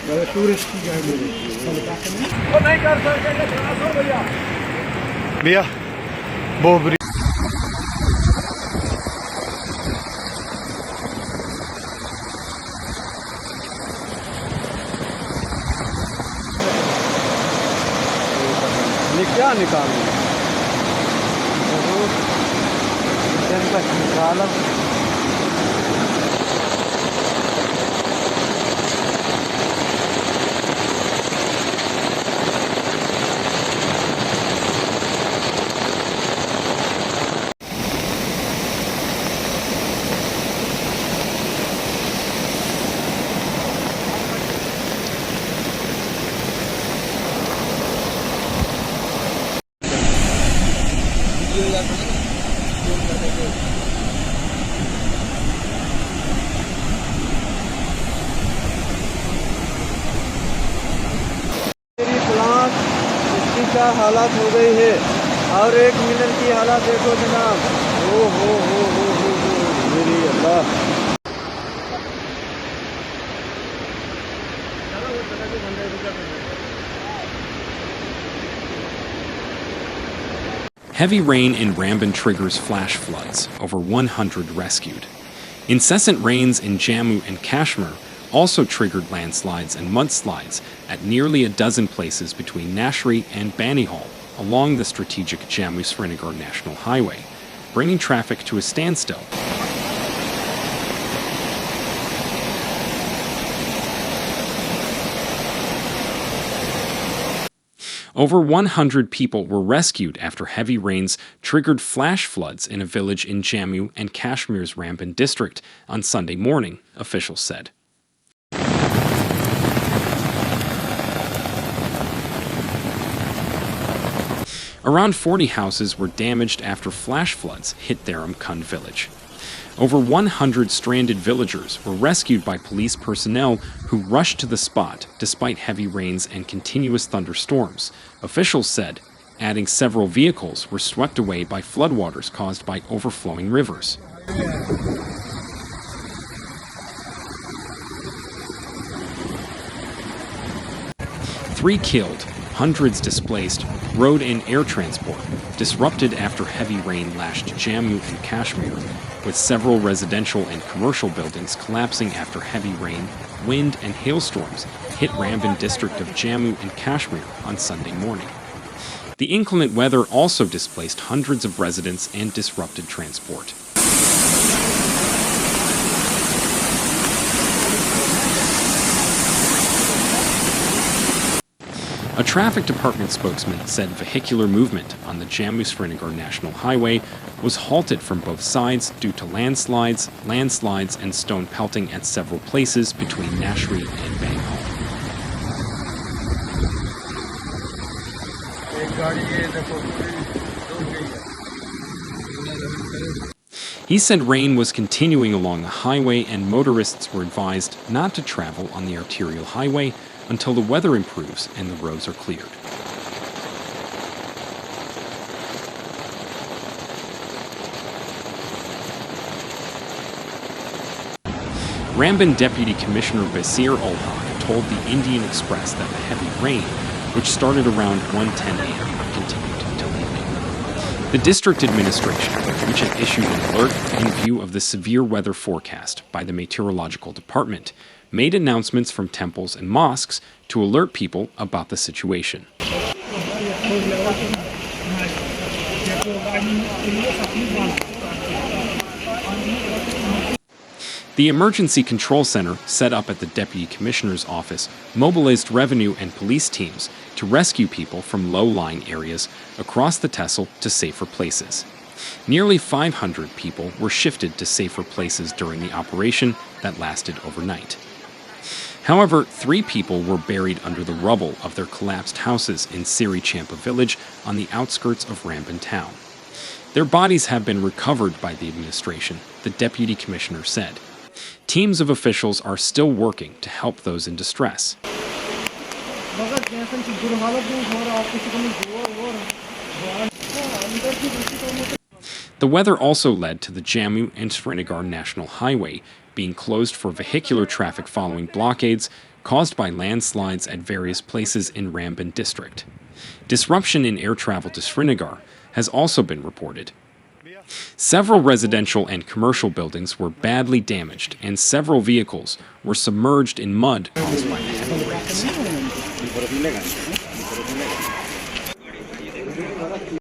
Tourist की गाड़ी नहीं कर सकते भैया बोबरी क्या निकालना निकाला क्या हालात हो गई है और 1 मिनट की हालात देखो जनाब हो मेरी अल्लाह Heavy rain in Ramban triggers flash floods, over 100 rescued. Incessant rains in Jammu and Kashmir also triggered landslides and mudslides at nearly a dozen places between Nashri and Banihal along the strategic Jammu-Srinagar National Highway, bringing traffic to a standstill. Over 100 people were rescued after heavy rains triggered flash floods in a village in Jammu and Kashmir's Ramban district on Sunday morning, officials said. Around 40 houses were damaged after flash floods hit Dharamkund village. Over 100 stranded villagers were rescued by police personnel who rushed to the spot despite heavy rains and continuous thunderstorms, officials said, adding several vehicles were swept away by floodwaters caused by overflowing rivers. 3 killed, hundreds displaced, road and air transport disrupted after heavy rain lashed Jammu and Kashmir, with several residential and commercial buildings collapsing after heavy rain, wind and hailstorms hit Ramban district of Jammu and Kashmir on Sunday morning. The inclement weather also displaced hundreds of residents and disrupted transport. A traffic department spokesman said vehicular movement on the Jammu-Srinagar National Highway was halted from both sides due to landslides, and stone pelting at several places between Nashri and Banihal. He said rain was continuing along the highway and motorists were advised not to travel on the arterial highway until the weather improves and the roads are cleared. Ramban Deputy Commissioner Basir Ulhaq told the Indian Express that the heavy rain, which started around 1:10 a.m., continued until evening. The district administration, which had issued an alert in view of the severe weather forecast by the meteorological department, made announcements from temples and mosques to alert people about the situation. The Emergency Control Center, set up at the Deputy Commissioner's office, mobilized revenue and police teams to rescue people from low-lying areas across the Tehsil to safer places. Nearly 500 people were shifted to safer places during the operation that lasted overnight. However, 3 people were buried under the rubble of their collapsed houses in Siri Champa village on the outskirts of Ramban town. Their bodies have been recovered by the administration, the Deputy Commissioner said. Teams of officials are still working to help those in distress. The weather also led to the Jammu and Srinagar National Highway being closed for vehicular traffic following blockades, caused by landslides at various places in Ramban district. Disruption in air travel to Srinagar has also been reported. Several residential and commercial buildings were badly damaged, and several vehicles were submerged in mud caused by the heavy rains.